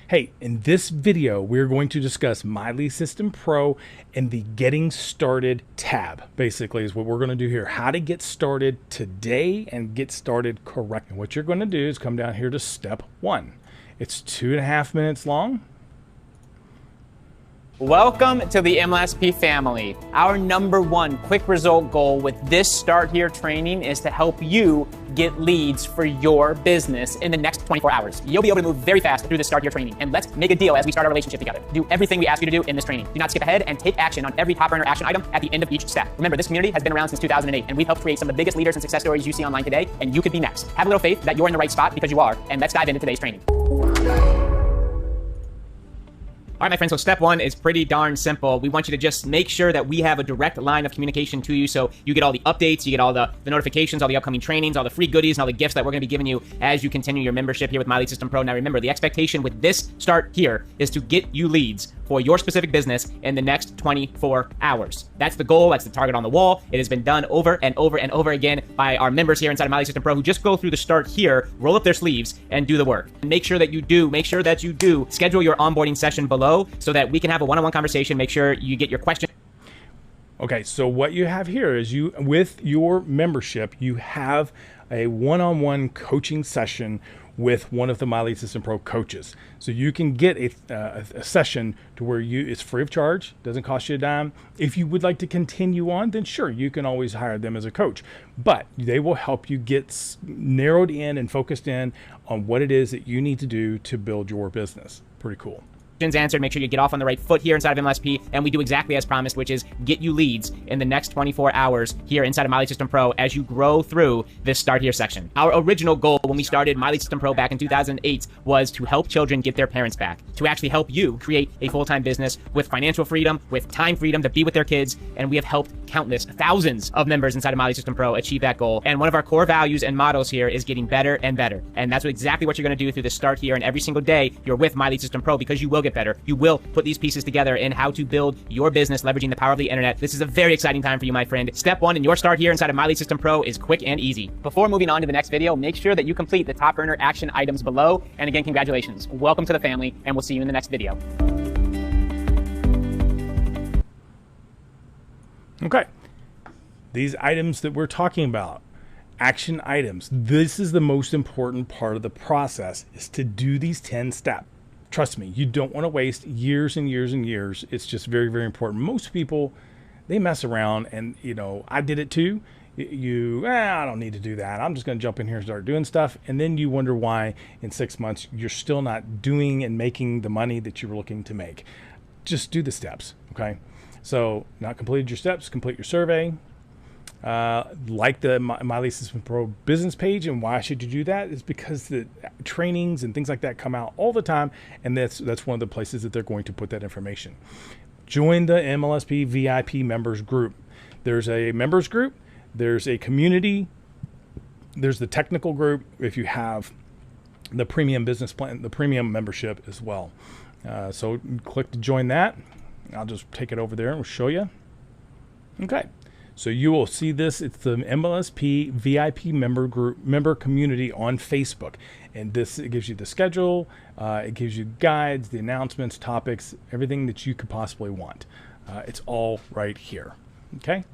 Hey, in this video, we're going to discuss Mlsp Pro and the Getting Started tab, basically is what we're going to do here. How to get started today and get started correctly. What you're going to do is come down here to step 1. It's 2.5 minutes long. Welcome to the Mlsp family. Our #1 quick result goal with this Start Here training is to help you get leads for your business in the next 24 hours. You'll be able to move very fast through this Start Here training. And let's make a deal as we start our relationship together. Do everything we ask you to do in this training. Do not skip ahead and take action on every top earner action item at the end of each step. Remember, this community has been around since 2008, and we've helped create some of the biggest leaders and success stories you see online today, and you could be next. Have a little faith that you're in the right spot because you are, and let's dive into today's training. All right, my friends, so step 1 is pretty darn simple. We want you to just make sure that we have a direct line of communication to you so you get all the updates, you get all the notifications, all the upcoming trainings, all the free goodies, and all the gifts that we're going to be giving you as you continue your membership here with Mlsp Pro. Now, remember, the expectation with this Start Here is to get you leads for your specific business in the next 24 hours. That's the goal. That's the target on the wall. It has been done over and over and over again by our members here inside of Mlsp Pro who just go through the Start Here, roll up their sleeves, and do the work. And make sure that you do schedule your onboarding session below so that we can have a one-on-one conversation. Make sure you get your question. Okay, so what you have here is with your membership, you have a one-on-one coaching session with one of the Mlsp Pro coaches. So you can get a session to where it's free of charge, doesn't cost you a dime. If you would like to continue on, then sure, you can always hire them as a coach. But they will help you get narrowed in and focused in on what it is that you need to do to build your business. Pretty cool. Answered. Make sure you get off on the right foot here inside of Mlsp, and we do exactly as promised, which is get you leads in the next 24 hours here inside of Mlsp Pro as you grow through this Start Here section. Our original goal when we started Mlsp Pro back in 2008 was to help children get their parents back, to actually help you create a full-time business with financial freedom, with time freedom to be with their kids, and we have helped countless, thousands of members inside of Mlsp Pro achieve that goal. And one of our core values and mottos here is getting better and better, and that's exactly what you're going to do through this Start Here, and every single day you're with Mlsp Pro because you will get better. You will put these pieces together in how to build your business leveraging the power of the internet. This is a very exciting time for you, my friend. Step 1 in your Start Here inside of Mlsp Pro is quick and easy. Before moving on to the next video, make sure that you complete the top earner action items below. And again, congratulations. Welcome to the family, and we'll see you in the next video. Okay. These items that we're talking about, action items, this is the most important part of the process, is to do these 10 steps. Trust me, you don't want to waste years and years and years. It's just very, very important. Most people, they mess around, and I did it too. I don't need to do that. I'm just going to jump in here and start doing stuff. And then you wonder why in 6 months you're still not doing and making the money that you were looking to make. Just do the steps, okay? So not completed your steps, complete your survey. Like the Mlsp Pro business page. And why should you do that? Is because the trainings and things like that come out all the time, and that's one of the places that they're going to put that information. Join the Mlsp VIP members group. There's a members group, there's a community, there's the technical group if you have the premium business plan, the premium membership as well. So click to join that. I'll just take it over there and we'll show you. Okay. So you will see this. It's the Mlsp VIP member community on Facebook. And it gives you the schedule. It gives you guides, the announcements, topics, everything that you could possibly want. It's all right here. Okay.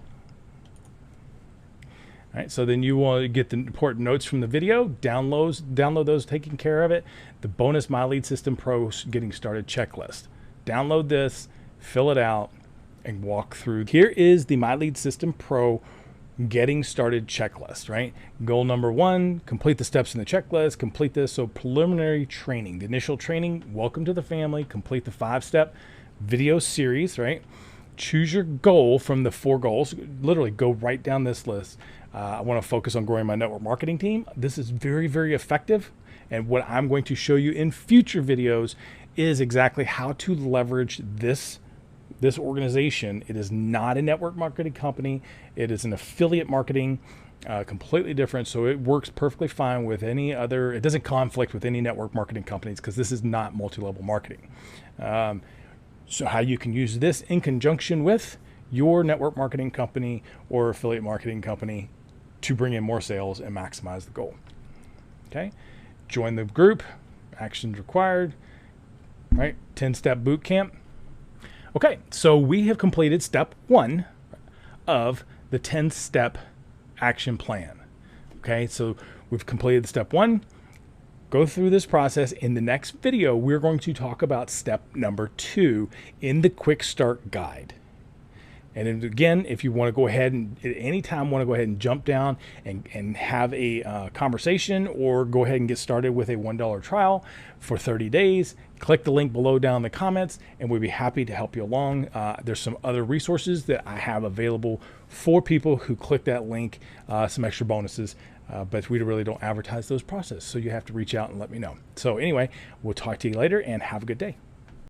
All right. So then you want to get the important notes from the video, download those, taking care of it. The bonus Mlsp Pro getting started checklist. Download this, fill it out, and walk through. Here is the Mlsp Pro getting started checklist, right? Goal number 1, complete the steps in the checklist, complete this. So preliminary training, the initial training, welcome to the family, complete the 5-step video series, right? Choose your goal from the 4 goals, literally go right down this list. I want to focus on growing my network marketing team. This is very, very effective. And what I'm going to show you in future videos is exactly how to leverage this organization. It is not a network marketing company. It is an affiliate marketing, completely different. So it works perfectly fine with any other, it doesn't conflict with any network marketing companies because this is not multi-level marketing. So how you can use this in conjunction with your network marketing company or affiliate marketing company to bring in more sales and maximize the goal. Okay. Join the group, actions required, right? 10-step boot camp. Okay, so we have completed step 1 of the 10-step action plan. Okay, so we've completed step 1. Go through this process. In the next video, we're going to talk about step number 2 in the quick start guide. And then again, if you want to go ahead and at any time want to go ahead and jump down and have a conversation, or go ahead and get started with a $1 trial for 30 days, click the link below down in the comments, and we'd be happy to help you along. There's some other resources that I have available for people who click that link, some extra bonuses, but we really don't advertise those processes. So you have to reach out and let me know. So anyway, we'll talk to you later, and have a good day.